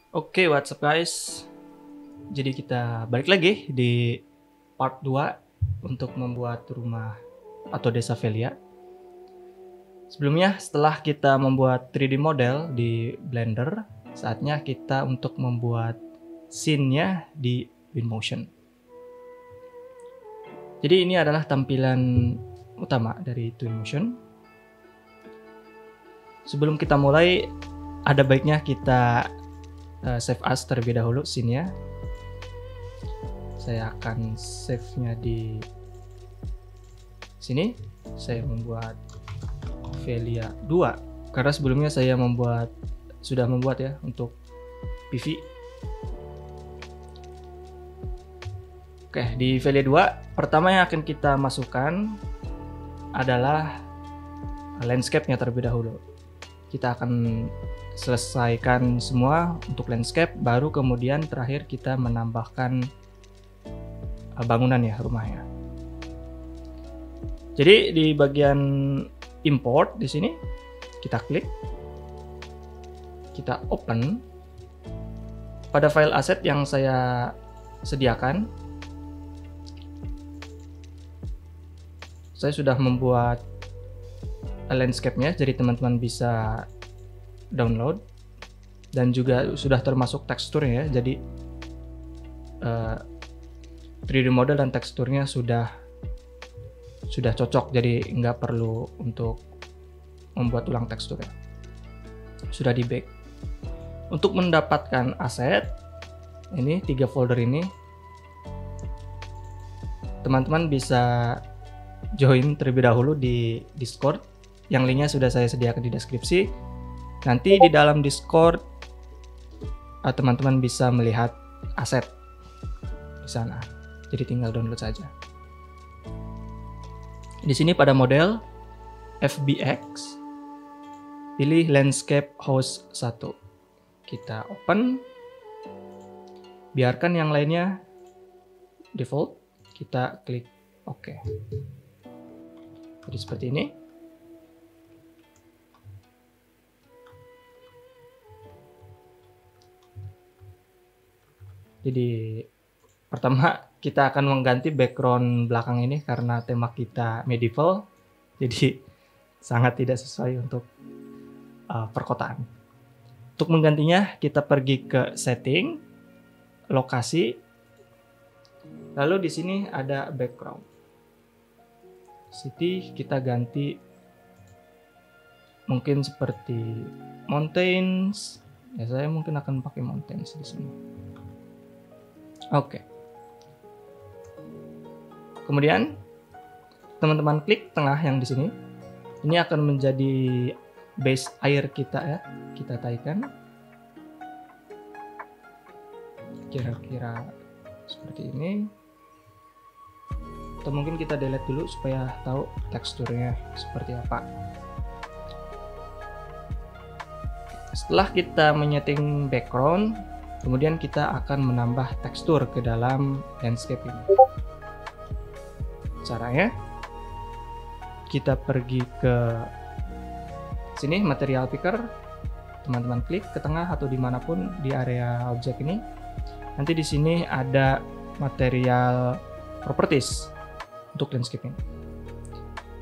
Oke, what's up guys? Jadi kita balik lagi di part 2 untuk membuat rumah atau desa Velia. Sebelumnya, setelah kita membuat 3D model di Blender, saatnya kita untuk membuat scene-nya di Twinmotion. Jadi ini adalah tampilan utama dari Twinmotion. Sebelum kita mulai, ada baiknya kita save as terlebih dahulu scene-nya. Saya akan save-nya di sini. Saya membuat Velia 2 karena sebelumnya saya sudah membuat ya untuk PV. Oke, di Velia 2 pertama yang akan kita masukkan adalah landscape-nya terlebih dahulu. Kita akan selesaikan semua untuk landscape, baru kemudian terakhir kita menambahkan bangunan ya, rumahnya. Jadi di bagian import di sini kita klik, kita open. Pada file aset yang saya sediakan, saya sudah membuat landscape-nya, jadi teman-teman bisa download, dan juga sudah termasuk teksturnya ya. Jadi 3D model dan teksturnya sudah cocok, jadi nggak perlu untuk membuat ulang teksturnya, sudah di bake. Untuk mendapatkan aset ini 3 folder ini, teman-teman bisa join terlebih dahulu di Discord yang linknya sudah saya sediakan di deskripsi. Nanti di dalam Discord teman-teman bisa melihat aset di sana. Jadi tinggal download saja. Di sini pada model FBX, pilih landscape host 1. Kita open. Biarkan yang lainnya default. Kita klik OK. Jadi seperti ini. Jadi pertama kita akan mengganti background belakang ini karena tema kita medieval, jadi sangat tidak sesuai untuk perkotaan. Untuk menggantinya kita pergi ke setting, lokasi, lalu di sini ada background city, kita ganti mungkin seperti mountains ya, saya mungkin akan pakai mountains di sini. Oke. Kemudian teman-teman klik tengah yang di sini. Ini akan menjadi base air kita ya. Kita taikan. Kira-kira seperti ini. Atau mungkin kita delete dulu supaya tahu teksturnya seperti apa. Setelah kita menyeting background, kemudian kita akan menambah tekstur ke dalam landscape ini. Caranya, kita pergi ke sini, material picker, teman-teman klik ke tengah atau dimanapun di area objek ini. Nanti di sini ada material properties untuk landscape ini.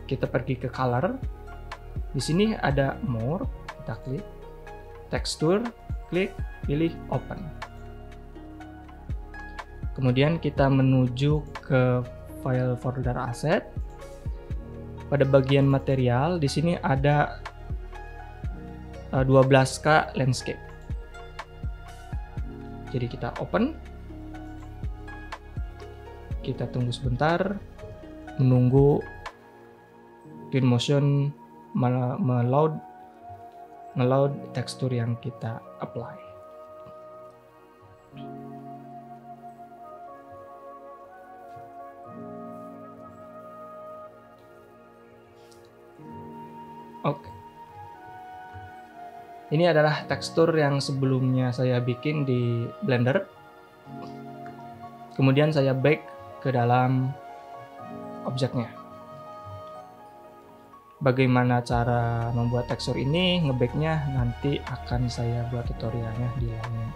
Kita pergi ke color, di sini ada more, kita klik, texture, klik, pilih open. Kemudian kita menuju ke file folder aset. Pada bagian material di sini ada 12K landscape. Jadi kita open. Kita tunggu sebentar menunggu Twinmotion ngeload tekstur yang kita apply. Oke. Ini adalah tekstur yang sebelumnya saya bikin di Blender. Kemudian saya bake ke dalam objeknya. Bagaimana cara membuat tekstur ini, ngebake-nya nanti akan saya buat tutorialnya di lain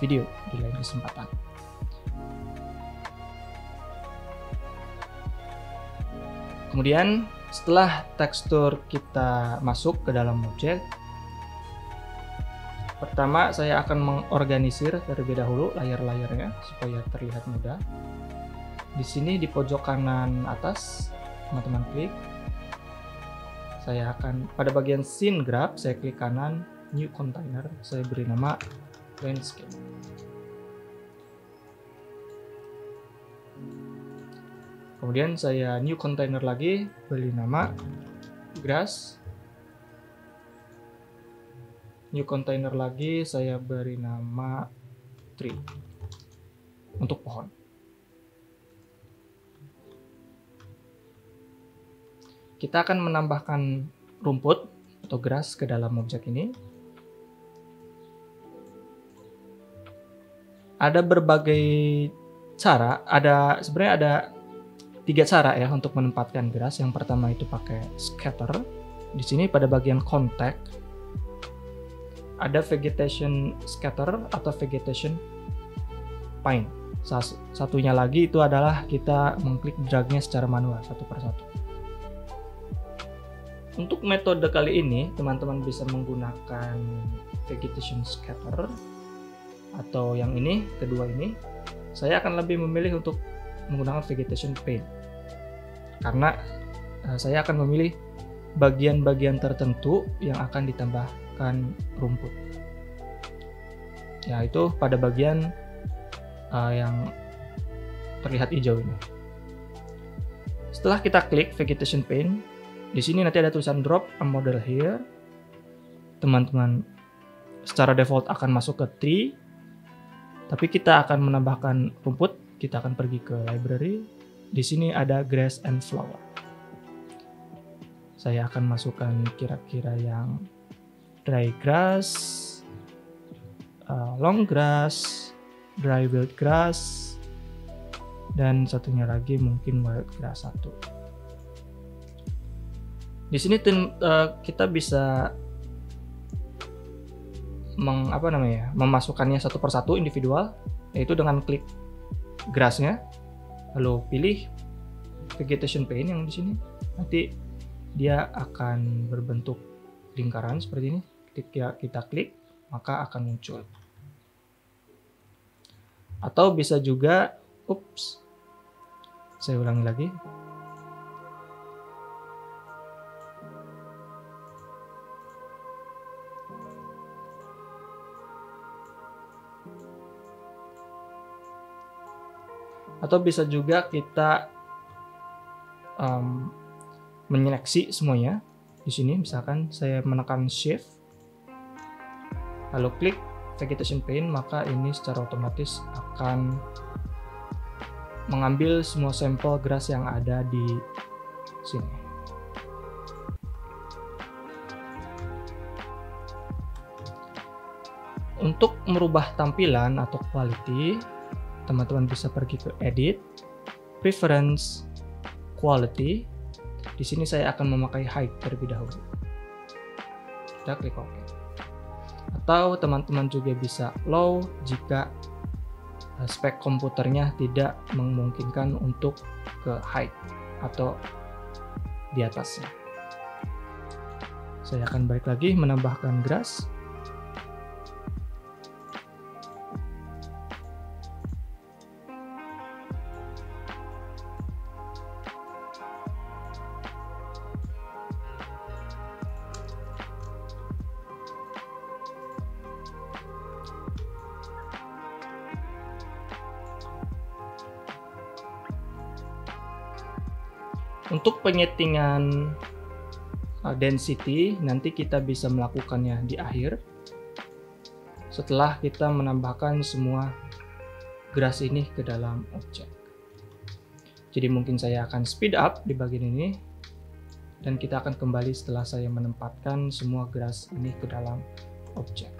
video di lain kesempatan. Kemudian setelah tekstur kita masuk ke dalam objek, pertama saya akan mengorganisir terlebih dahulu layer-layernya supaya terlihat mudah. Di sini di pojok kanan atas, teman-teman klik. Saya akan pada bagian scene graph, saya klik kanan, new container, saya beri nama landscape. Kemudian saya new container lagi, beri nama grass. New container lagi, saya beri nama tree untuk pohon. Kita akan menambahkan rumput atau grass ke dalam objek ini. Ada berbagai cara, sebenarnya ada 3 cara ya untuk menempatkan grass. Yang pertama itu pakai scatter. Di sini pada bagian contact ada vegetation scatter atau vegetation pine. Satunya lagi itu adalah kita mengklik dragnya secara manual satu persatu. Untuk metode kali ini teman-teman bisa menggunakan vegetation scatter atau yang ini, kedua ini. Saya akan lebih memilih untuk menggunakan vegetation paint karena saya akan memilih bagian-bagian tertentu yang akan ditambahkan rumput, yaitu pada bagian yang terlihat hijau ini. Setelah kita klik vegetation paint, di sini nanti ada tulisan drop a model here. Teman-teman secara default akan masuk ke tree, tapi kita akan menambahkan rumput. Kita akan pergi ke library. Di sini ada grass and flower. Saya akan masukkan kira-kira yang dry grass, long grass, dry wild grass, dan satunya lagi mungkin wild grass 1. Di sini kita bisa memasukkannya satu persatu individual, yaitu dengan klik grassnya, lalu pilih vegetation paint yang di sini. Nanti dia akan berbentuk lingkaran seperti ini. Ketika kita klik, maka akan muncul. Atau bisa juga, saya ulangi lagi. Atau bisa juga kita menyeleksi semuanya. Di sini misalkan saya menekan Shift, lalu klik vegetation paint, maka ini secara otomatis akan mengambil semua sampel grass yang ada di sini. Untuk merubah tampilan atau quality, teman-teman bisa pergi ke Edit, Preference, Quality. Di sini saya akan memakai High terlebih dahulu. Kita klik OK. Atau teman-teman juga bisa Low jika spek komputernya tidak memungkinkan untuk ke High atau di atasnya. Saya akan balik lagi menambahkan grass. Untuk penyetingan density nanti kita bisa melakukannya di akhir setelah kita menambahkan semua grass ini ke dalam objek. Jadi mungkin saya akan speed up di bagian ini dan kita akan kembali setelah saya menempatkan semua grass ini ke dalam objek.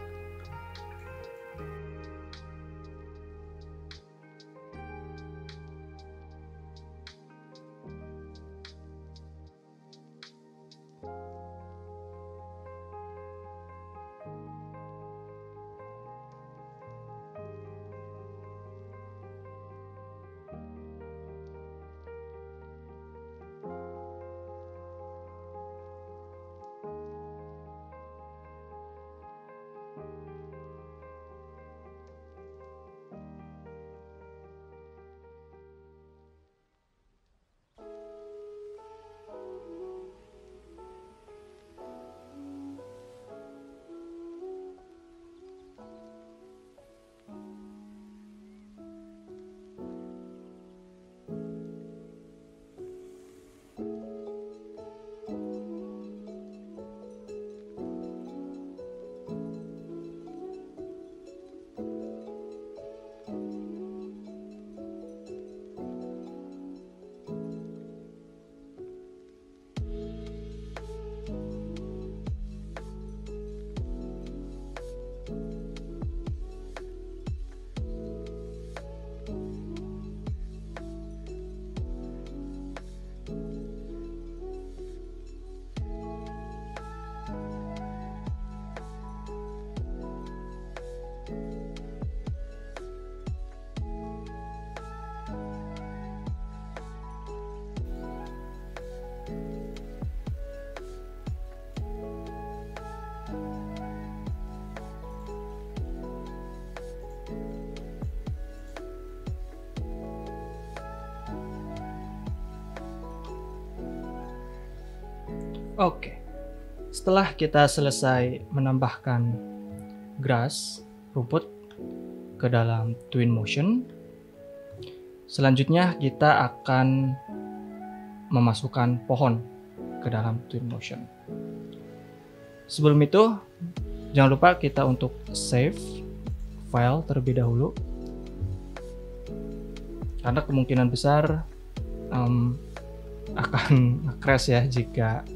Oke, setelah kita selesai menambahkan grass, rumput ke dalam Twinmotion, selanjutnya kita akan memasukkan pohon ke dalam Twinmotion. Sebelum itu, jangan lupa kita untuk save file terlebih dahulu, karena kemungkinan besar akan crash ya jika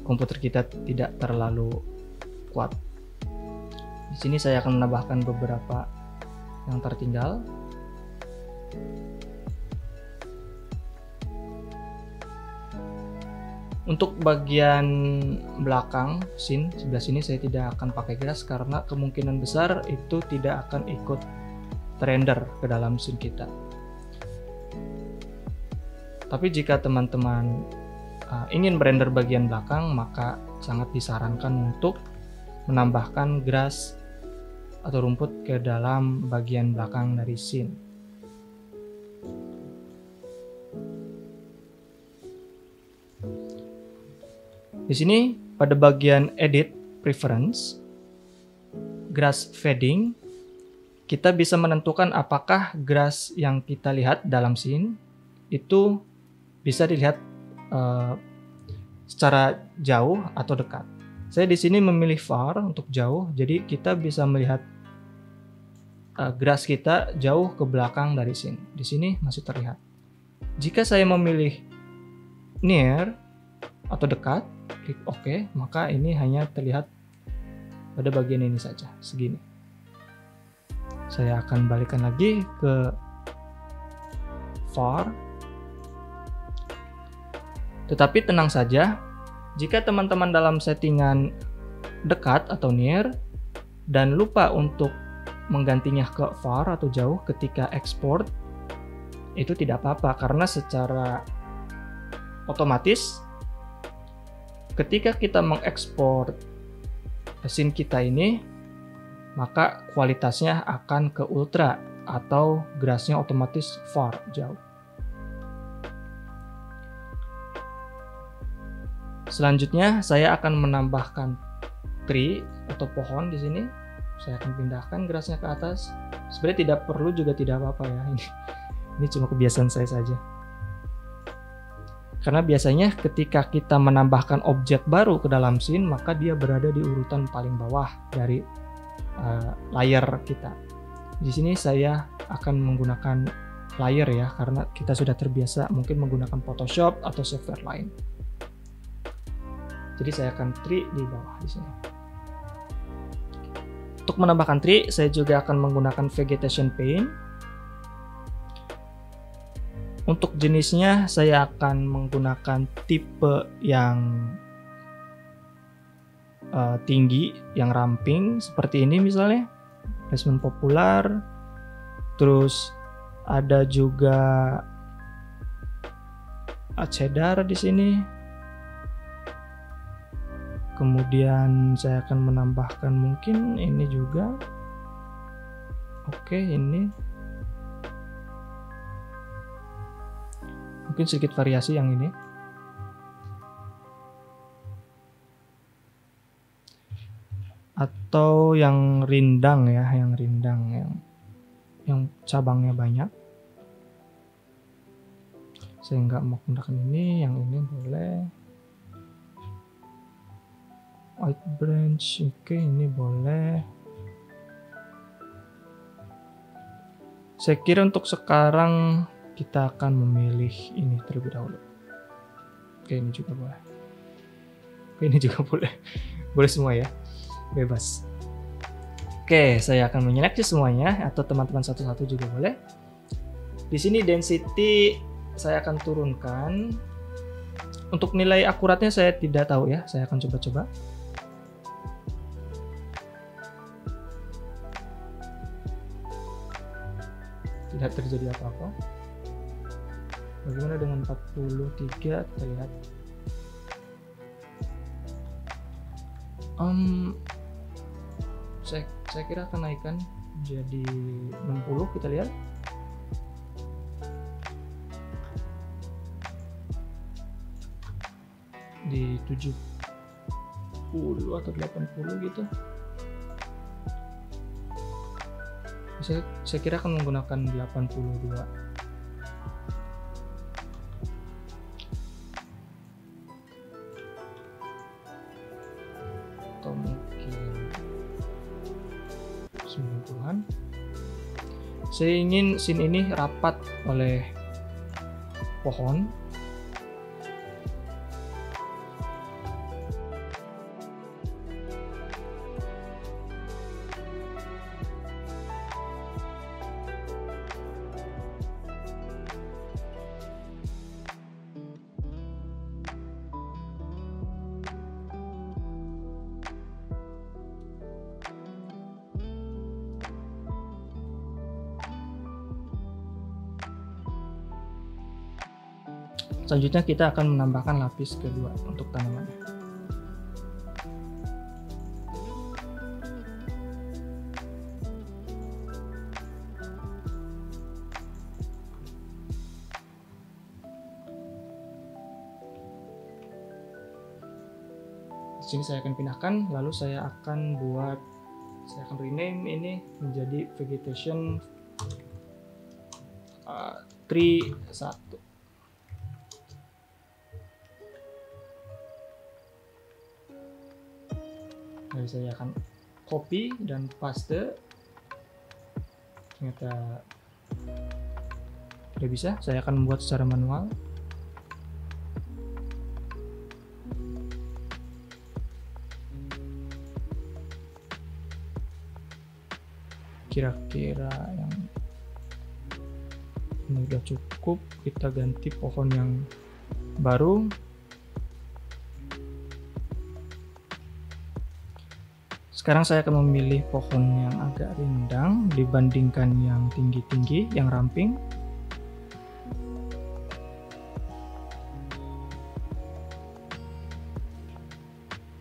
komputer kita tidak terlalu kuat. Di sini saya akan menambahkan beberapa yang tertinggal. Untuk bagian belakang scene sebelah sini saya tidak akan pakai grass karena kemungkinan besar itu tidak akan ikut render ke dalam scene kita. Tapi jika teman-teman ingin merender bagian belakang, maka sangat disarankan untuk menambahkan grass atau rumput ke dalam bagian belakang dari scene. Di sini pada bagian edit preference, grass fading, kita bisa menentukan apakah grass yang kita lihat dalam scene itu bisa dilihat secara jauh atau dekat. Saya di sini memilih far untuk jauh, jadi kita bisa melihat grass kita jauh ke belakang dari scene. Di sini masih terlihat. Jika saya memilih near atau dekat, klik OK, maka ini hanya terlihat pada bagian ini saja, segini. Saya akan balikan lagi ke far. Tetapi tenang saja, jika teman-teman dalam settingan dekat atau near dan lupa untuk menggantinya ke far atau jauh ketika export, itu tidak apa-apa karena secara otomatis ketika kita mengekspor scene kita ini, maka kualitasnya akan ke ultra atau grassnya otomatis far, jauh. Selanjutnya saya akan menambahkan tree atau pohon di sini. Saya akan pindahkan grassnya ke atas. Sebenarnya tidak perlu juga tidak apa-apa ya. Ini cuma kebiasaan saya saja. Karena biasanya ketika kita menambahkan objek baru ke dalam scene, maka dia berada di urutan paling bawah dari layer kita. Di sini saya akan menggunakan layer ya, karena kita sudah terbiasa mungkin menggunakan Photoshop atau software lain. Jadi saya akan tree di bawah di sini. Untuk menambahkan tree, saya juga akan menggunakan vegetation paint. Untuk jenisnya, saya akan menggunakan tipe yang tinggi, yang ramping seperti ini misalnya, placement popular. Terus ada juga cheddar di sini. Kemudian saya akan menambahkan mungkin ini juga. Oke, ini. Mungkin sedikit variasi yang ini. Atau yang rindang ya, yang rindang yang cabangnya banyak. Saya nggak mau menggunakan ini, yang ini boleh. White branch, oke, ini boleh. Saya kira untuk sekarang kita akan memilih ini terlebih dahulu. Oke, ini juga boleh. Oke, ini juga boleh. Boleh semua ya, bebas. Oke, saya akan menyeleksi semuanya, atau teman-teman satu-satu juga boleh. Di sini density saya akan turunkan. Untuk nilai akuratnya saya tidak tahu ya, saya akan coba-coba. Tidak terjadi apa-apa. Bagaimana dengan 43? Kita lihat. Saya kira akan naikkan jadi 60. Kita lihat. di 70 atau 80 gitu. Saya kira akan menggunakan 82. Atau mungkin 90-an. Saya ingin scene ini rapat oleh pohon. Selanjutnya kita akan menambahkan lapis kedua untuk tanamannya. Di sini saya akan pindahkan, lalu saya akan rename ini menjadi vegetation tree 1. Lalu saya akan copy dan paste. Ternyata tidak bisa, saya akan membuat secara manual. Kira-kira yang ini udah cukup, kita ganti pohon yang baru. Sekarang saya akan memilih pohon yang agak rindang dibandingkan yang tinggi-tinggi, yang ramping.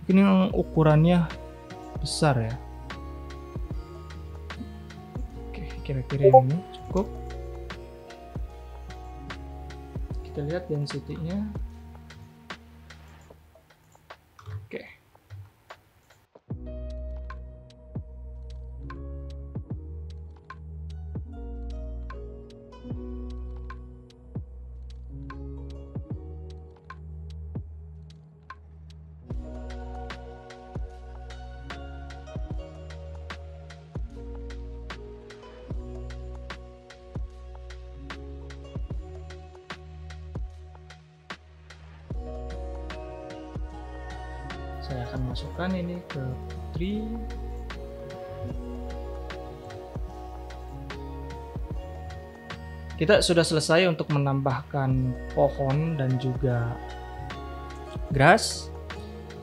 Mungkin yang ukurannya besar ya. Oke, kira-kira yang ini cukup. Kita lihat density-nya. Oke. Saya akan masukkan ini ke tree. Kita sudah selesai untuk menambahkan pohon dan juga grass.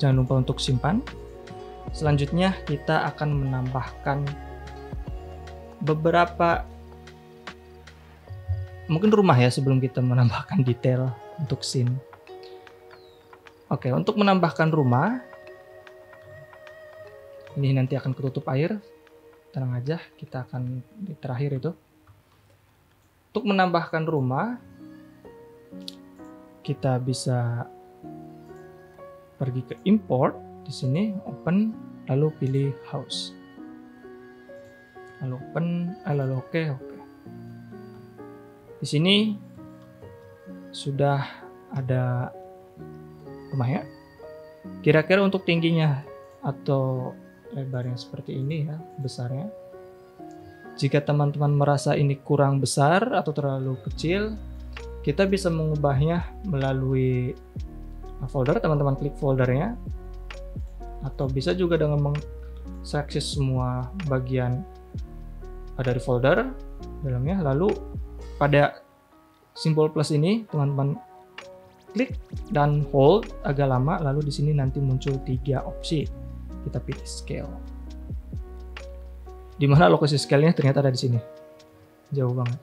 Jangan lupa untuk simpan. Selanjutnya kita akan menambahkan beberapa, mungkin rumah ya, sebelum kita menambahkan detail untuk scene. Oke, untuk menambahkan rumah, ini nanti akan ketutup air. Tenang aja, kita akan di terakhir itu. Untuk menambahkan rumah, kita bisa pergi ke import, di sini open, lalu pilih house. Lalu open, lalu oke. Di sini sudah ada rumahnya. Kira-kira untuk tingginya atau lebarnya seperti ini ya, besarnya. Jika teman-teman merasa ini kurang besar atau terlalu kecil, kita bisa mengubahnya melalui folder. Teman-teman klik foldernya, atau bisa juga dengan mengakses semua bagian dari folder dalamnya. Lalu pada simbol plus ini teman-teman klik dan hold agak lama, lalu di sini nanti muncul 3 opsi. Kita pilih scale. Di mana lokasi scale-nya ternyata ada di sini. Jauh banget.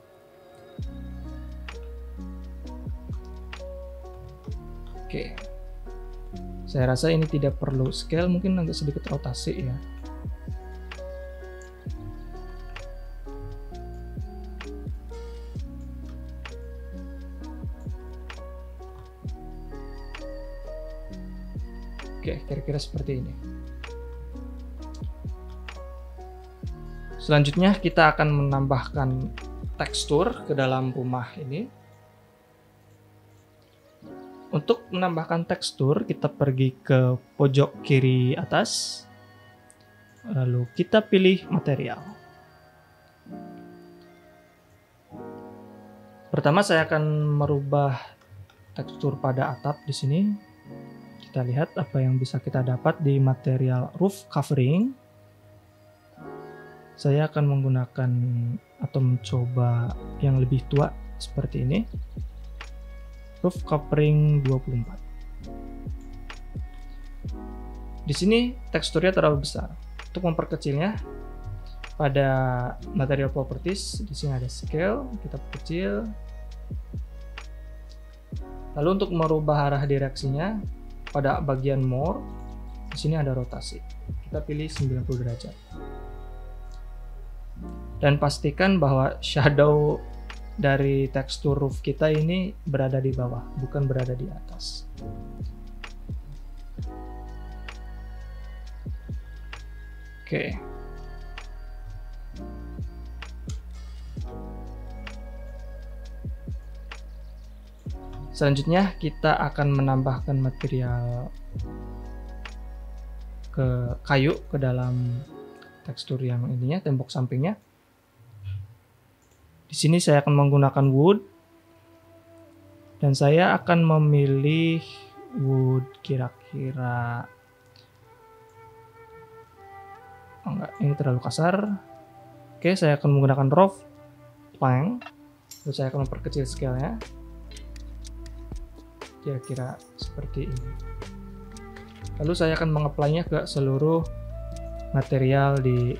Oke. Saya rasa ini tidak perlu scale, mungkin agak sedikit rotasi ya. Oke, kira-kira seperti ini. Selanjutnya kita akan menambahkan tekstur ke dalam rumah ini. Untuk menambahkan tekstur, kita pergi ke pojok kiri atas, lalu kita pilih material. Pertama saya akan merubah tekstur pada atap di sini. Kita lihat apa yang bisa kita dapat di material roof covering. Saya akan menggunakan atau mencoba yang lebih tua seperti ini. Roof covering 24. Di sini teksturnya terlalu besar. Untuk memperkecilnya, pada material properties di sini ada scale, kita perkecil. Lalu untuk merubah arah direksinya, pada bagian more, di sini ada rotasi. Kita pilih 90 derajat. Dan pastikan bahwa shadow dari tekstur roof kita ini berada di bawah, bukan berada di atas. Oke. Selanjutnya kita akan menambahkan material kayu ke dalam tekstur yang ininya, tembok sampingnya. Di sini saya akan menggunakan wood, dan saya akan memilih wood kira-kira, enggak, ini terlalu kasar. Oke, saya akan menggunakan rough plank, lalu saya akan memperkecil scale-nya kira-kira seperti ini. Lalu saya akan mengapply-nya ke seluruh material di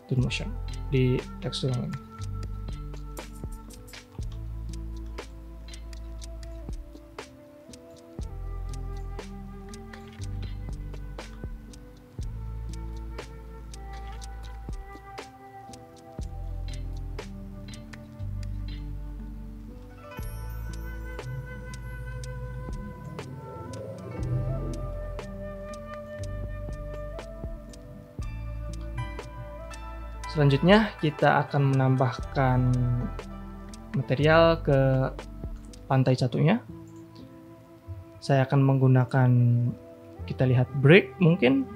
Twinmotion, di tekstur yang ini. Selanjutnya kita akan menambahkan material ke lantai satunya. Saya akan menggunakan, kita lihat, brick mungkin.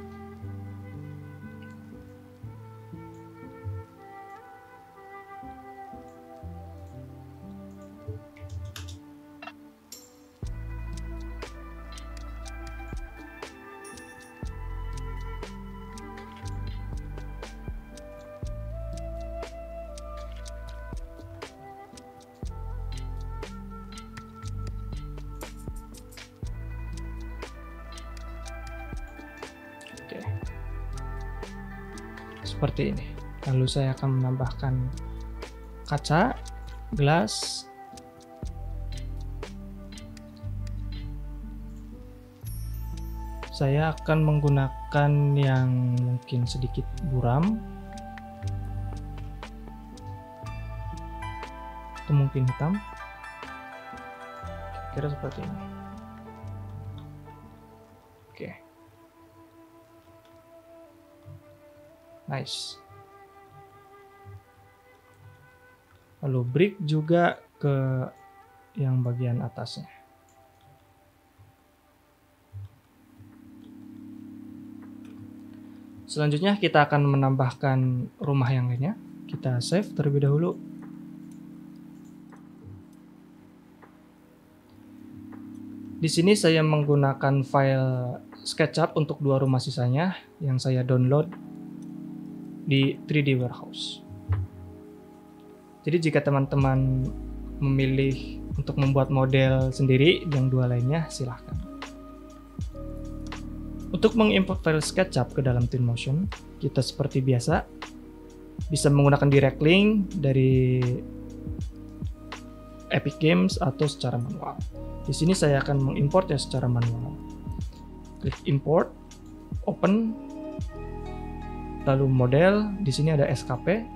Seperti ini. Lalu saya akan menambahkan kaca, gelas, saya akan menggunakan yang mungkin sedikit buram atau mungkin hitam, kira seperti ini. Oke. Nice. Lalu brick juga ke yang bagian atasnya. Selanjutnya kita akan menambahkan rumah yang lainnya. Kita save terlebih dahulu. Di sini saya menggunakan file SketchUp untuk dua rumah sisanya yang saya download di 3D Warehouse. Jadi jika teman-teman memilih untuk membuat model sendiri yang dua lainnya, silahkan. Untuk mengimport file SketchUp ke dalam Twinmotion, kita seperti biasa bisa menggunakan direct link dari Epic Games atau secara manual. Di sini saya akan mengimportnya secara manual. Klik import, open, lalu model. Di sini ada SKP.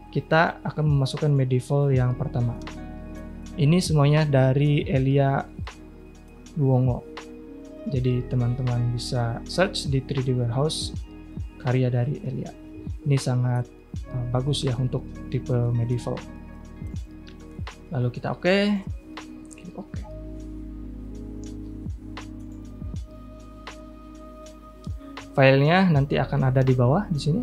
Kita akan memasukkan medieval yang pertama. Ini semuanya dari Elia Luongo. Jadi teman-teman bisa search di 3D Warehouse karya dari Elia. Ini sangat bagus ya untuk tipe medieval. Lalu kita klik oke. Filenya nanti akan ada di bawah di sini.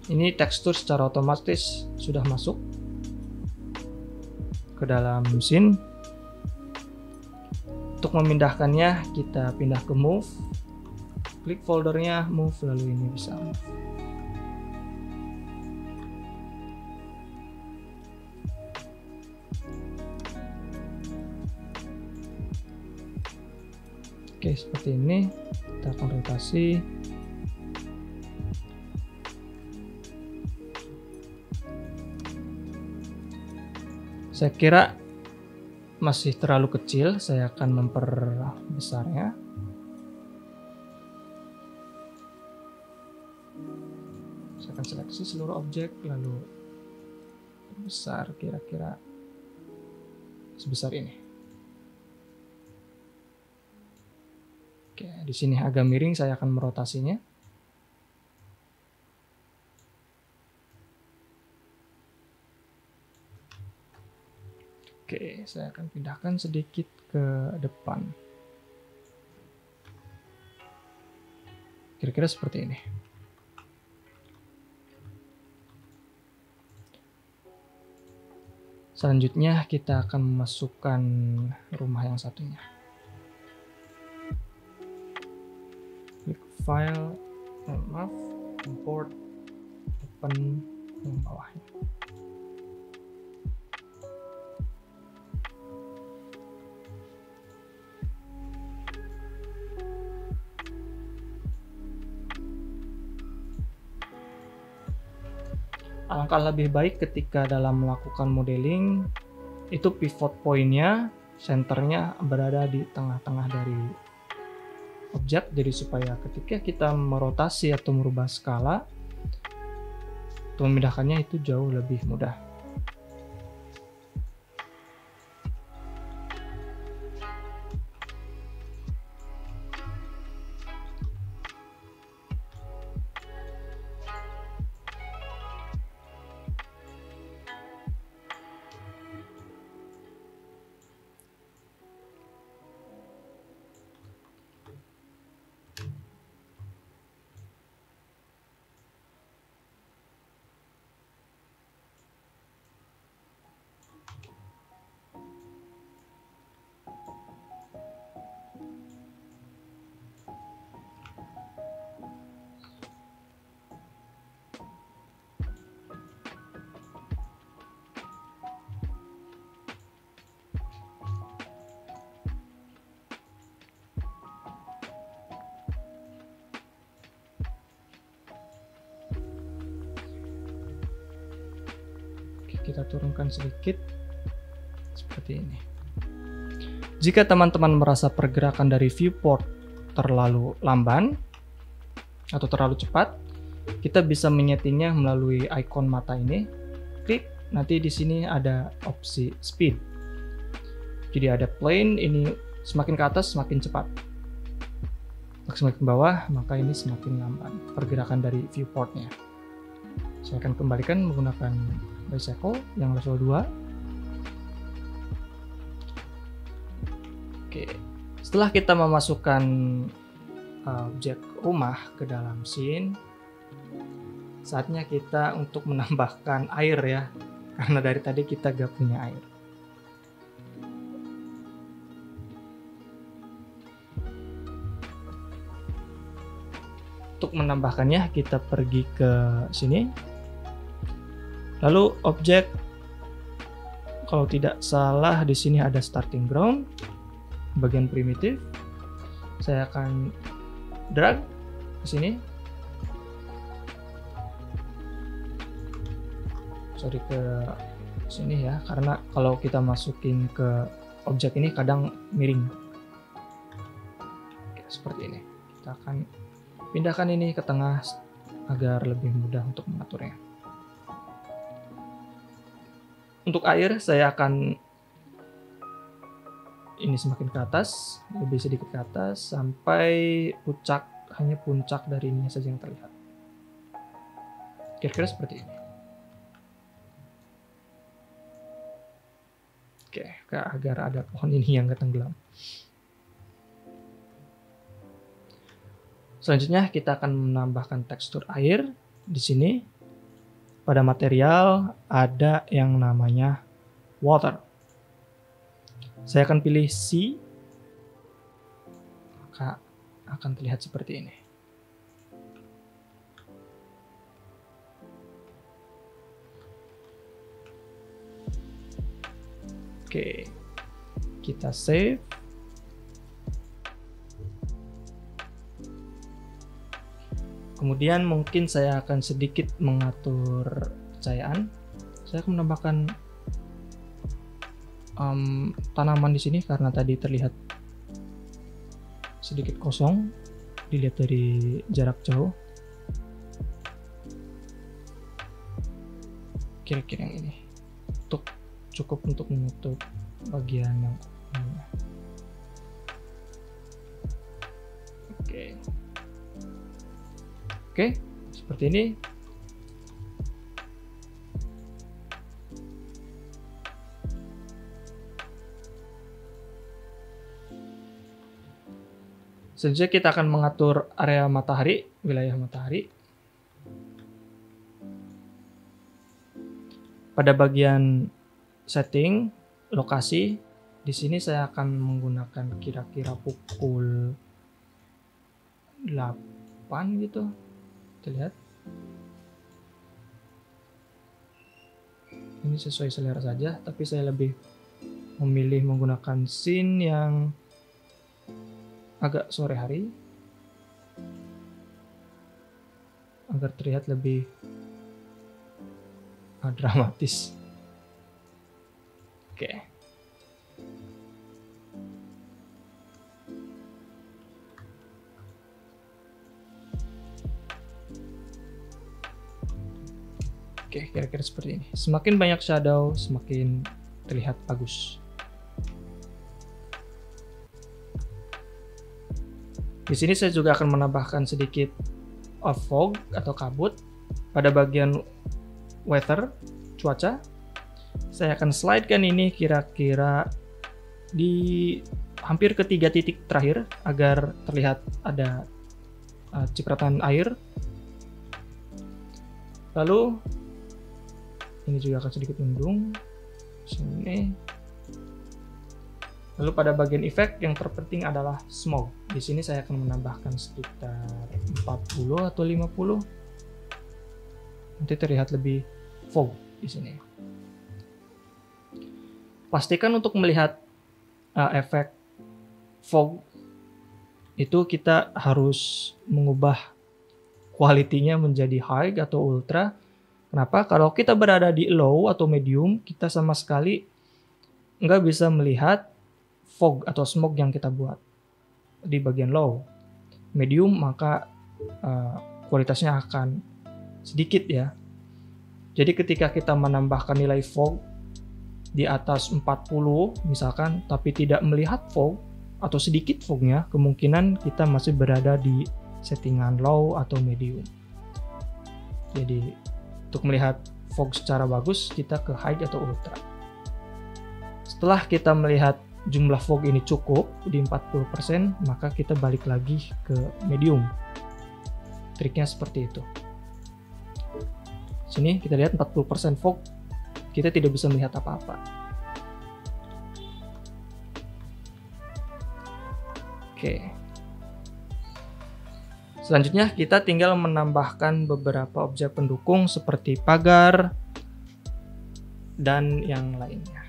Ini tekstur secara otomatis sudah masuk ke dalam mesin. Untuk memindahkannya kita pindah ke move, klik foldernya move, lalu ini bisa move. Oke, seperti ini. Kita akan rotasi. Saya kira masih terlalu kecil, saya akan memperbesarnya. Saya akan seleksi seluruh objek, lalu besar kira-kira sebesar ini. Oke, di sini agak miring, saya akan merotasinya. Oke, saya akan pindahkan sedikit ke depan. Kira-kira seperti ini. Selanjutnya kita akan memasukkan rumah yang satunya. Klik file, import, open yang bawahnya. Alangkah lebih baik ketika dalam melakukan modeling itu pivot point-nya, centernya berada di tengah-tengah dari objek, jadi supaya ketika kita merotasi atau merubah skala atau memindahkannya itu jauh lebih mudah. Kita turunkan sedikit seperti ini. Jika teman-teman merasa pergerakan dari viewport terlalu lamban atau terlalu cepat, kita bisa menyetingnya melalui ikon mata ini. Klik, nanti di sini ada opsi speed. Jadi ada plane, ini semakin ke atas semakin cepat. Semakin ke bawah, maka ini semakin lamban pergerakan dari viewportnya. Saya akan kembalikan menggunakan bicycle yang level 2. Oke, setelah kita memasukkan objek rumah ke dalam scene, saatnya kita untuk menambahkan air ya, karena dari tadi kita gak punya air. Untuk menambahkannya kita pergi ke sini. Lalu objek, kalau tidak salah di sini ada starting ground, bagian primitif. Saya akan drag ke sini. Sorry, ke sini ya, karena kalau kita masukin ke objek ini kadang miring. Oke, seperti ini. Kita akan pindahkan ini ke tengah agar lebih mudah untuk mengaturnya. Untuk air saya akan ini semakin ke atas, lebih sedikit ke atas sampai hanya puncak dari ini saja yang terlihat. Kira-kira seperti ini. Oke, agar ada pohon ini yang nggak tenggelam. Selanjutnya kita akan menambahkan tekstur air. Di sini pada material ada yang namanya water. Saya akan pilih C, maka akan terlihat seperti ini. Oke, kita save. Kemudian mungkin saya akan sedikit mengatur pencahayaan. Saya akan menambahkan tanaman di sini karena tadi terlihat sedikit kosong dilihat dari jarak jauh. Kira-kira yang ini cukup untuk menutup bagian yang ini. Oke, seperti ini. Selanjutnya kita akan mengatur area matahari, wilayah matahari. Pada bagian setting, lokasi, di sini saya akan menggunakan kira-kira pukul 8 gitu. Kita lihat. Ini sesuai selera saja, tapi saya lebih memilih menggunakan scene yang agak sore hari agar terlihat lebih dramatis. Oke. Oke, kira-kira seperti ini. Semakin banyak shadow, semakin terlihat bagus. Di sini saya juga akan menambahkan sedikit fog atau kabut pada bagian weather, cuaca. Saya akan slidekan ini kira-kira di hampir ke 3 titik terakhir agar terlihat ada cipratan air. Lalu ini juga akan sedikit mendung sini. Lalu pada bagian efek yang terpenting adalah smog. Di sini saya akan menambahkan sekitar 40 atau 50. Nanti terlihat lebih fog di sini. Pastikan untuk melihat efek fog itu kita harus mengubah kualitinya menjadi high atau ultra. Kenapa? Kalau kita berada di low atau medium, kita sama sekali nggak bisa melihat fog atau smog yang kita buat di bagian low. Medium maka kualitasnya akan sedikit ya. Jadi ketika kita menambahkan nilai fog di atas 40 misalkan, tapi tidak melihat fog atau sedikit fognya, kemungkinan kita masih berada di settingan low atau medium. Jadi untuk melihat fog secara bagus, kita ke high atau ultra. Setelah kita melihat jumlah fog ini cukup di 40%, maka kita balik lagi ke medium. Triknya seperti itu. Sini kita lihat 40% fog, kita tidak bisa melihat apa-apa. Oke. Selanjutnya kita tinggal menambahkan beberapa objek pendukung seperti pagar dan yang lainnya.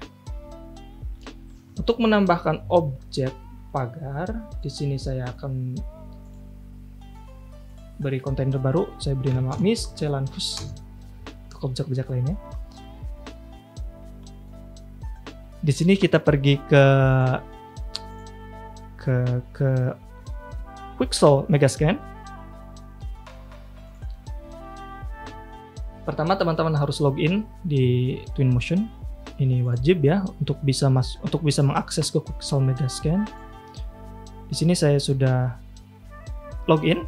Untuk menambahkan objek pagar, di sini saya akan beri kontainer baru. Saya beri nama Miss Celanhus untuk objek-objek lainnya. Di sini kita pergi ke Quixel Megascan. Pertama teman-teman harus login di Twinmotion. Ini wajib ya untuk bisa mengakses ke Quixel Megascan. Di sini saya sudah login.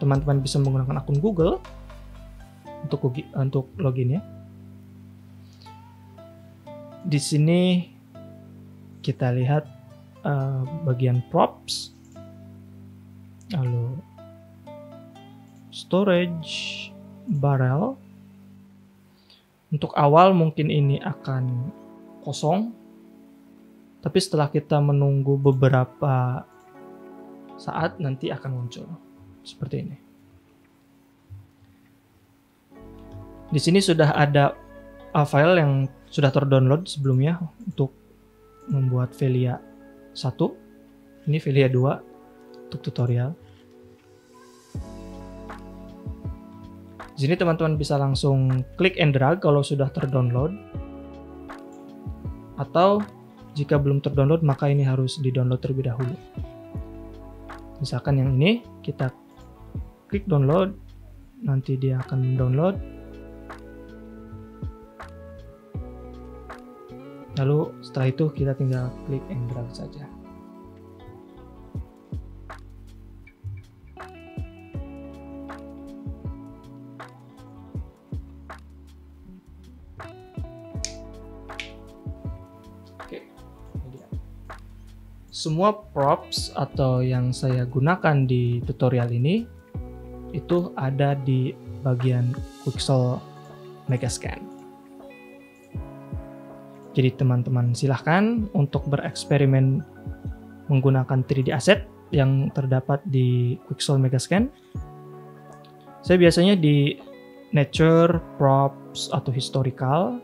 Teman-teman bisa menggunakan akun Google untuk login ya. Di sini kita lihat bagian props, lalu storage barrel. Untuk awal mungkin ini akan kosong, tapi setelah kita menunggu beberapa saat nanti akan muncul seperti ini. Di sini sudah ada file yang sudah terdownload sebelumnya untuk membuat Velia 1. Ini Velia 2 untuk tutorial. Di sini teman-teman bisa langsung klik and drag kalau sudah terdownload. Atau jika belum terdownload maka ini harus di-download terlebih dahulu. Misalkan yang ini kita klik download, nanti dia akan mendownload. Lalu setelah itu kita tinggal klik and drag saja. Semua props atau yang saya gunakan di tutorial ini itu ada di bagian Quixel Megascan. Jadi teman-teman silahkan untuk bereksperimen menggunakan 3D asset yang terdapat di Quixel Megascan. Saya biasanya di nature, props, atau historical.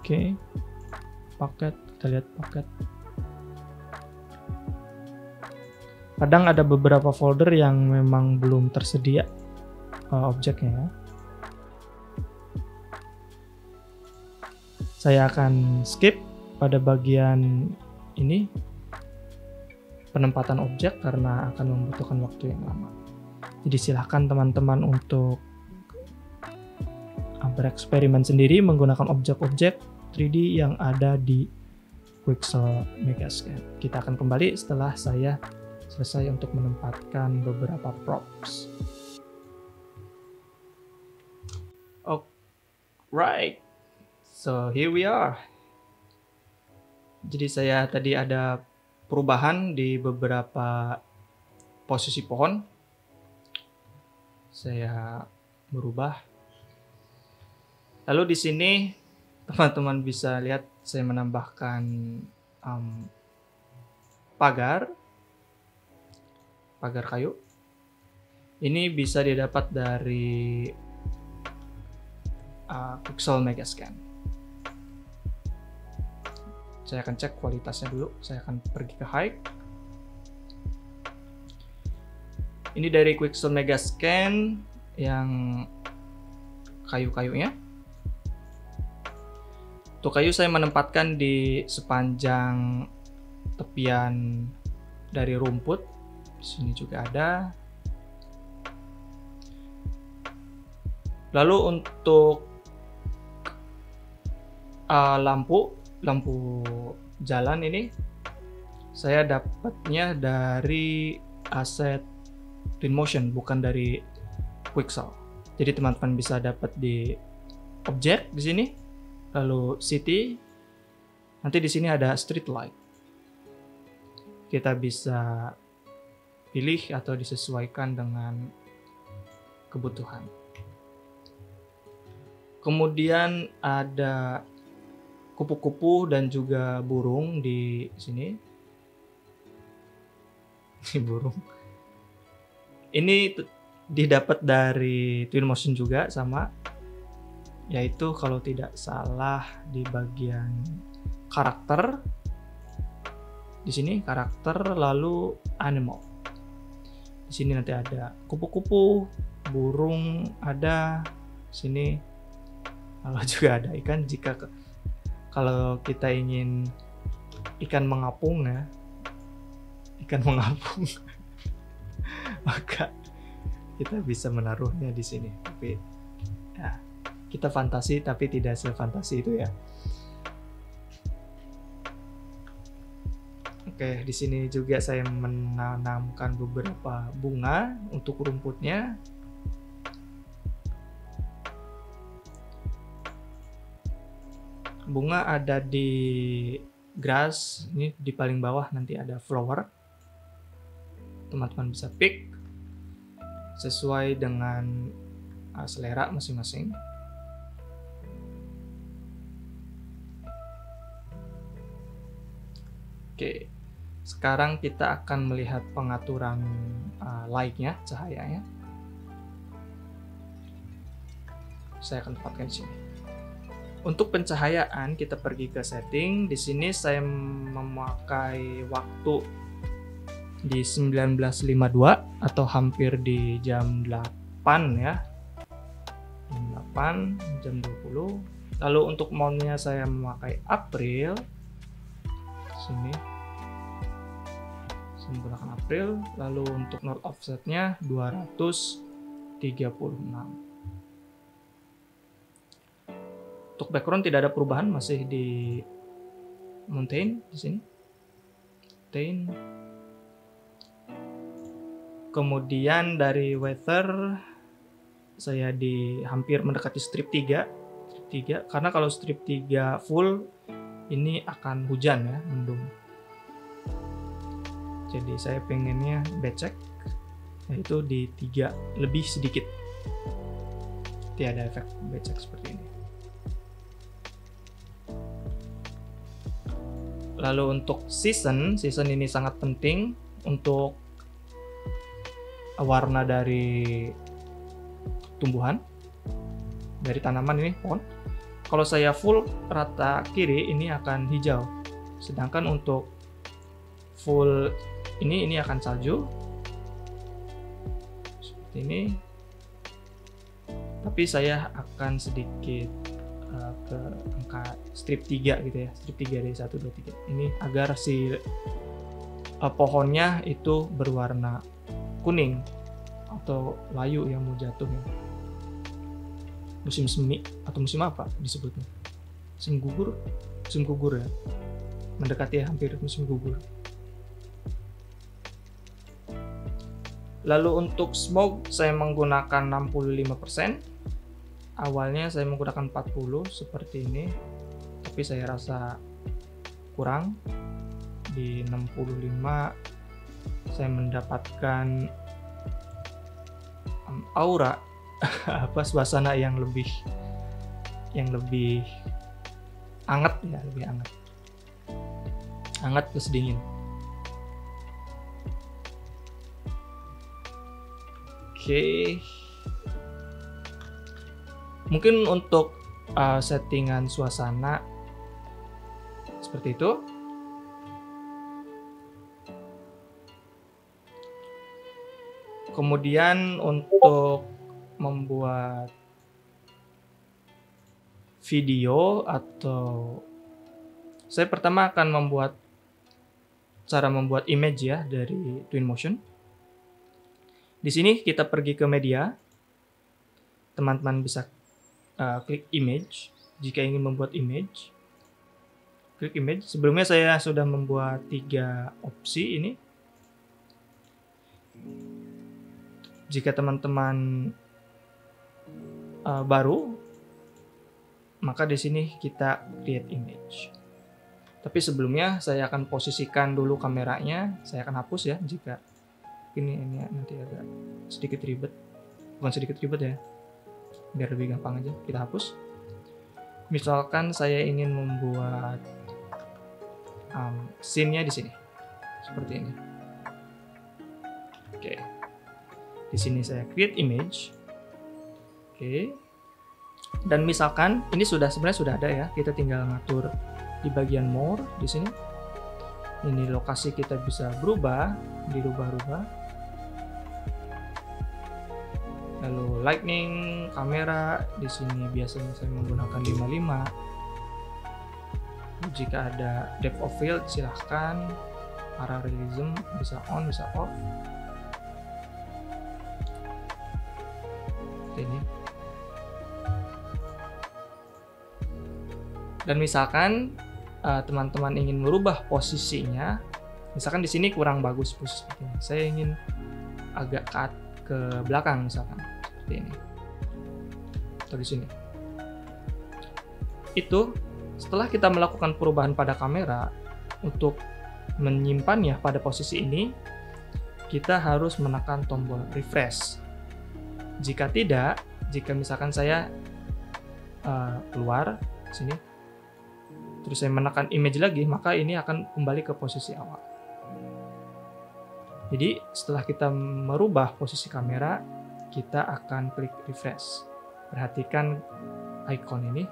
Oke, paket, kita lihat paket. Kadang ada beberapa folder yang memang belum tersedia objeknya ya. Saya akan skip pada bagian ini, penempatan objek, karena akan membutuhkan waktu yang lama. Jadi silahkan teman-teman untuk bereksperimen sendiri menggunakan objek-objek 3D yang ada di Quixel Megascan. Kita akan kembali setelah saya selesai untuk menempatkan beberapa props. Alright, so here we are. Jadi saya tadi ada perubahan di beberapa posisi pohon. Saya berubah. Lalu di sini teman-teman bisa lihat saya menambahkan pagar kayu. Ini bisa didapat dari Quixel Megascan. Saya akan cek kualitasnya dulu. Saya akan pergi ke high. Ini dari Quixel Megascan yang kayu-kayunya. Untuk kayu saya menempatkan di sepanjang tepian dari rumput. Di sini juga ada. Lalu untuk lampu jalan ini saya dapatnya dari aset Twinmotion, bukan dari Quixel. Jadi teman-teman bisa dapat di objek di sini. Lalu city, nanti di sini ada street light. Kita bisa pilih atau disesuaikan dengan kebutuhan. Kemudian ada kupu-kupu dan juga burung di sini. Ini burung. Ini didapat dari Twinmotion juga sama. Yaitu kalau tidak salah di bagian karakter. Di sini karakter, lalu animal. Di sini nanti ada kupu-kupu, burung ada, sini lalu juga ada ikan. kalau kita ingin ikan mengapung ya, ikan mengapung, maka kita bisa menaruhnya di sini. Tapi ya, kita fantasi tapi tidak sefantasi itu ya. Oke, di sini juga saya menanamkan beberapa bunga untuk rumputnya. Bunga ada di grass, ini di paling bawah nanti ada flower. Teman-teman bisa pick sesuai dengan selera masing-masing. Oke, sekarang kita akan melihat pengaturan light-nya, cahayanya. Saya akan tempatkan di sini. Untuk pencahayaan kita pergi ke setting. Di sini saya memakai waktu di 19.52 atau hampir di jam 8 ya. Jam 8, jam 20. Lalu untuk mount-nya saya memakai April. Sini. Saya menggunakan April. Lalu untuk north offset-nya 236. Untuk background tidak ada perubahan, masih di mountain di sini. Mountain. Kemudian dari weather saya di hampir mendekati strip 3. Strip 3 karena kalau strip 3 full ini akan hujan ya, mendung. Jadi saya pengennya becek yaitu di 3 lebih sedikit. Tiada efek becek seperti ini. Lalu untuk season ini sangat penting untuk warna dari tumbuhan, dari tanaman ini pohon. Kalau saya full rata kiri ini akan hijau, sedangkan untuk full ini akan salju seperti ini. Tapi saya akan sedikit ke angka strip 3 gitu ya, strip 3 dari 1, 2, 3 ini agar si pohonnya itu berwarna kuning atau layu yang mau jatuh ya. Musim semi atau musim apa disebutnya, musim gugur ya, mendekati ya, hampir musim gugur. Lalu untuk smoke saya menggunakan 65%. Awalnya saya menggunakan 40 seperti ini, tapi saya rasa kurang. Di 65 saya mendapatkan aura apa suasana yang lebih hangat ya, lebih hangat plus dingin. Oke. Mungkin untuk settingan suasana seperti itu. Kemudian untuk membuat video atau saya pertama akan cara membuat image ya dari Twinmotion. Di sini kita pergi ke media. Teman-teman bisa klik image jika ingin membuat image. Klik image. Sebelumnya saya sudah membuat 3 opsi ini. Jika teman-teman baru, maka di sini kita create image. Tapi sebelumnya saya akan posisikan dulu kameranya. Saya akan hapus ya jika ini nanti agak sedikit ribet. Bukan sedikit ribet ya, biar lebih gampang aja kita hapus. Misalkan saya ingin membuat scene-nya di sini seperti ini. Oke. Di sini saya create image. Oke. Dan misalkan ini sebenarnya sudah ada ya, kita tinggal ngatur di bagian more di sini. Ini lokasi kita bisa berubah, dirubah-rubah. Lalu lightning, kamera di sini biasanya saya menggunakan 55. Jika ada depth of field silahkan, parallelism bisa on bisa off. Ini. Dan misalkan teman-teman ingin merubah posisinya, misalkan di sini kurang bagus posisinya, saya ingin agak cut ke belakang misalkan seperti ini, atau di sini. Itu setelah kita melakukan perubahan pada kamera, untuk menyimpannya pada posisi ini, kita harus menekan tombol refresh. Jika tidak, jika misalkan saya keluar sini, terus saya menekan image lagi, maka ini akan kembali ke posisi awal. Jadi setelah kita merubah posisi kamera, kita akan klik refresh. Perhatikan icon ini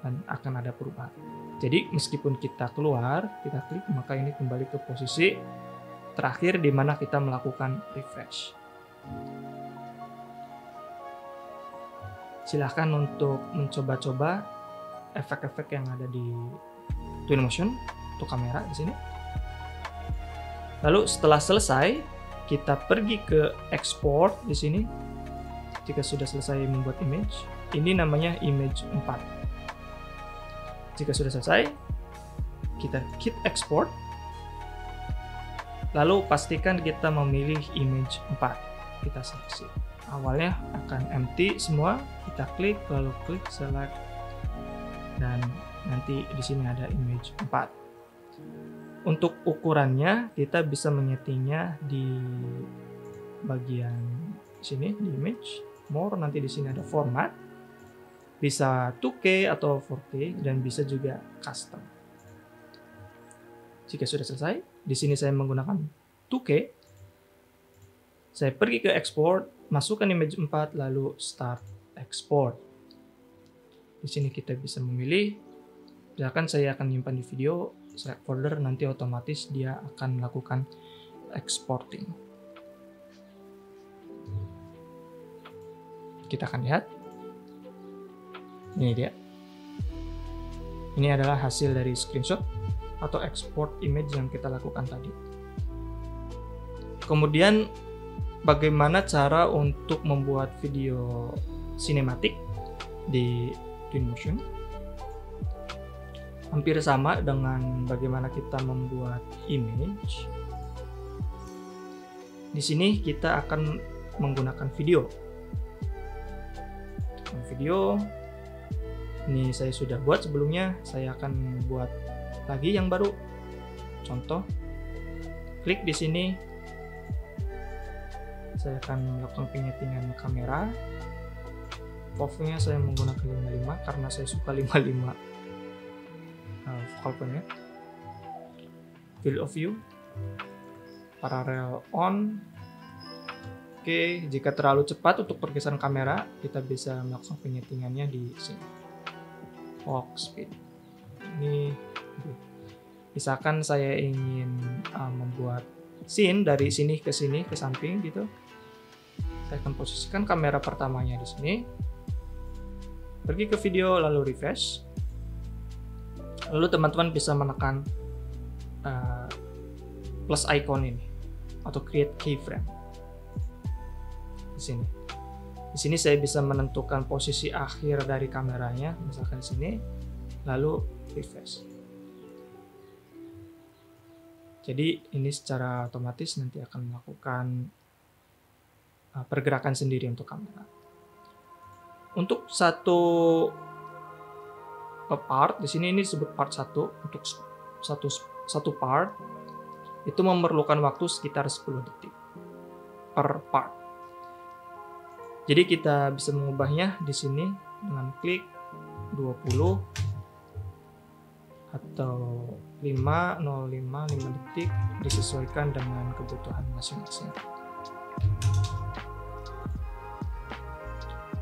dan akan ada perubahan. Jadi meskipun kita keluar, kita klik, maka ini kembali ke posisi terakhir di mana kita melakukan refresh. Silahkan untuk mencoba-coba efek-efek yang ada di Twinmotion untuk kamera di sini. Lalu setelah selesai, kita pergi ke export di sini. Jika sudah selesai membuat image, ini namanya image 4. Jika sudah selesai, kita hit export. Lalu pastikan kita memilih image 4. Kita seleksi. Awalnya akan empty semua, kita klik, lalu klik select, dan nanti di sini ada image 4. Untuk ukurannya kita bisa menyetingnya di bagian sini di image, more, nanti di sini ada format, bisa 2K atau 4K, dan bisa juga custom. Jika sudah selesai, di sini saya menggunakan 2K. Saya pergi ke export, masukkan image 4, lalu start export. Di sini kita bisa memilih, misalkan saya akan menyimpan di video, select folder, nanti otomatis dia akan melakukan exporting. Kita akan lihat. Ini dia. Ini adalah hasil dari screenshot atau export image yang kita lakukan tadi. Kemudian bagaimana cara untuk membuat video sinematik di Twinmotion? Hampir sama dengan bagaimana kita membuat image. Di sini kita akan menggunakan video. Video ini saya sudah buat sebelumnya, saya akan buat lagi yang baru. Contoh, klik di sini. Saya akan melakukan penyetingan kamera. Focal-nya saya menggunakan 55 karena saya suka 55 focal point-nya. Field of view, parallel on. Oke, jika terlalu cepat untuk pergeseran kamera, kita bisa melakukan penyetingannya di sini. Walk speed. Ini, misalkan saya ingin membuat scene dari sini ke samping gitu. Saya akan posisikan kamera pertamanya di sini. Pergi ke video lalu refresh. Lalu teman-teman bisa menekan plus icon ini atau create keyframe. Di sini. Di sini saya bisa menentukan posisi akhir dari kameranya, misalkan di sini, lalu refresh. Jadi ini secara otomatis nanti akan melakukan pergerakan sendiri untuk kamera. Untuk satu part di sini ini disebut part 1. Untuk satu part itu memerlukan waktu sekitar 10 detik per part. Jadi kita bisa mengubahnya di sini dengan klik 20 atau 5 detik, disesuaikan dengan kebutuhan masing-masing.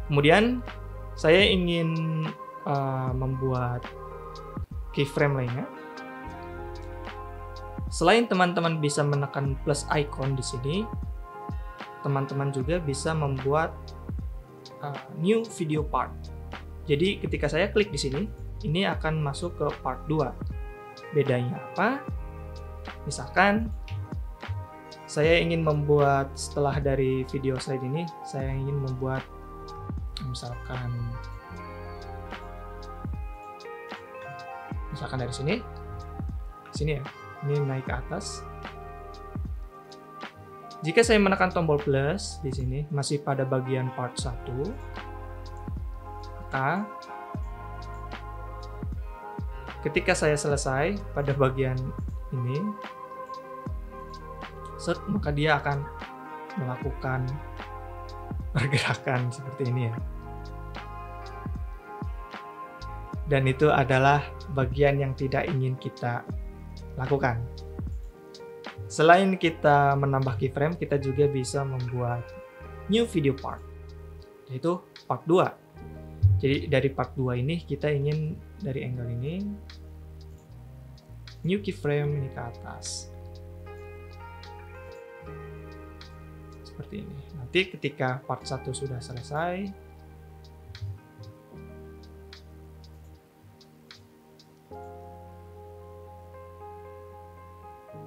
Kemudian saya ingin membuat keyframe lainnya. Selain teman-teman bisa menekan plus icon di sini, teman-teman juga bisa membuat new video part. Jadi ketika saya klik di sini, ini akan masuk ke part 2. Bedanya apa? Misalkan saya ingin membuat, setelah dari video slide ini, saya ingin membuat misalkan dari sini ya, ini naik ke atas. Jika saya menekan tombol plus di sini masih pada bagian part 1, maka ketika saya selesai pada bagian ini, maka dia akan melakukan pergerakan seperti ini ya. Dan itu adalah bagian yang tidak ingin kita lakukan. Selain kita menambah keyframe, kita juga bisa membuat new video part, yaitu part 2. Jadi dari part 2 ini kita ingin dari angle ini, new keyframe ini ke atas. Seperti ini. Nanti ketika part 1 sudah selesai,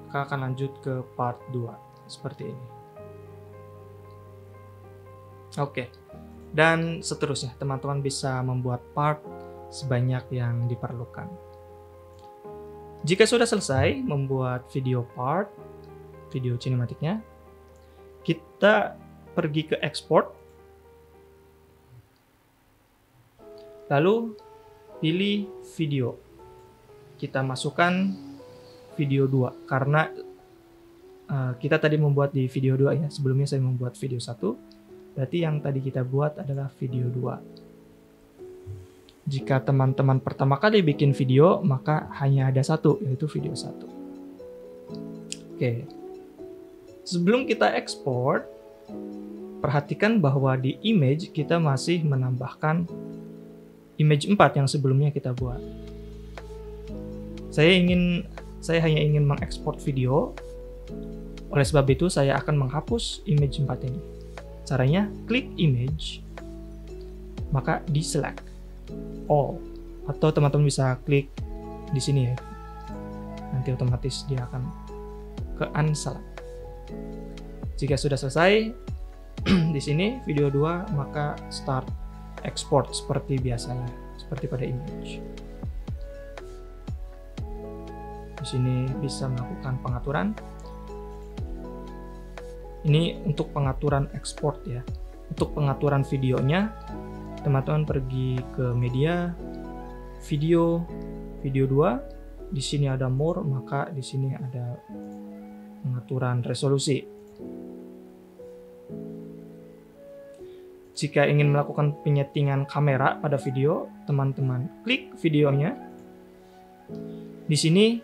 maka akan lanjut ke part 2 seperti ini. Oke. Dan seterusnya, teman-teman bisa membuat part sebanyak yang diperlukan. Jika sudah selesai membuat video part, video sinematiknya, kita pergi ke export, lalu pilih video. Kita masukkan video 2 karena kita tadi membuat di video 2 ya. Sebelumnya saya membuat video 1, berarti yang tadi kita buat adalah video 2. Jika teman-teman pertama kali bikin video, maka hanya ada 1, yaitu video 1. Oke. Sebelum kita ekspor, perhatikan bahwa di image kita masih menambahkan image 4 yang sebelumnya kita buat. Saya hanya ingin mengekspor video. Oleh sebab itu saya akan menghapus image 4 ini. Caranya klik image, maka di select all, atau teman-teman bisa klik di sini ya. Nanti otomatis dia akan ke unselect. Jika sudah selesai di sini video 2, maka start export seperti biasanya, seperti pada image. Di sini bisa melakukan pengaturan. Ini untuk pengaturan ekspor ya. Untuk pengaturan videonya, teman-teman pergi ke media, video 2. Di sini ada more, maka di sini ada pengaturan resolusi. Jika ingin melakukan penyetingan kamera pada video, teman-teman klik videonya. Di sini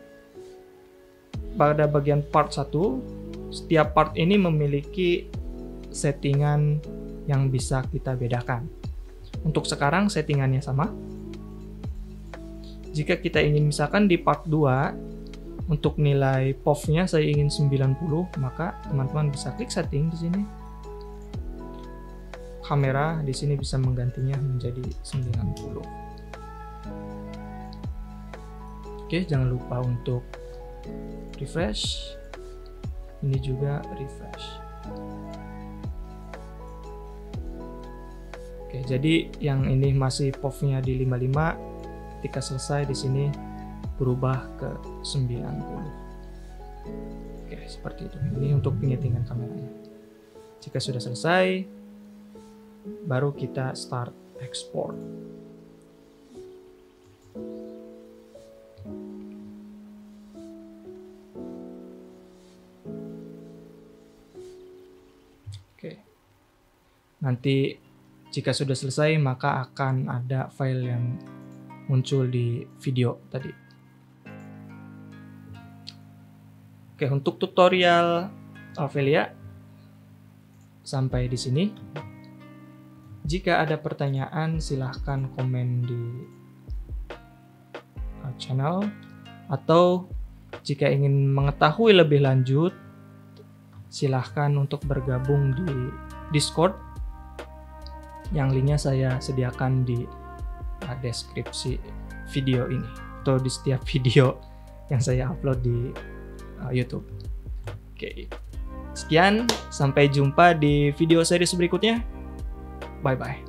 pada bagian part 1, setiap part ini memiliki settingan yang bisa kita bedakan. Untuk sekarang settingannya sama. Jika kita ingin misalkan di part 2 untuk nilai POV-nya saya ingin 90, maka teman-teman bisa klik setting di sini. Kamera di sini bisa menggantinya menjadi 90. Oke, jangan lupa untuk refresh. Ini juga refresh. Oke, jadi yang ini masih POV-nya di 55, ketika selesai di sini berubah ke 90. Oke, seperti itu. Ini untuk penyetingan kameranya. Jika sudah selesai, baru kita start export. Oke. Nanti jika sudah selesai, maka akan ada file yang muncul di video tadi. Oke, untuk tutorial Avelia sampai di sini. Jika ada pertanyaan, silahkan komen di channel, atau jika ingin mengetahui lebih lanjut, silahkan untuk bergabung di Discord yang linknya saya sediakan di deskripsi video ini atau di setiap video yang saya upload di YouTube. Oke. Sekian, sampai jumpa di video series berikutnya. Bye bye.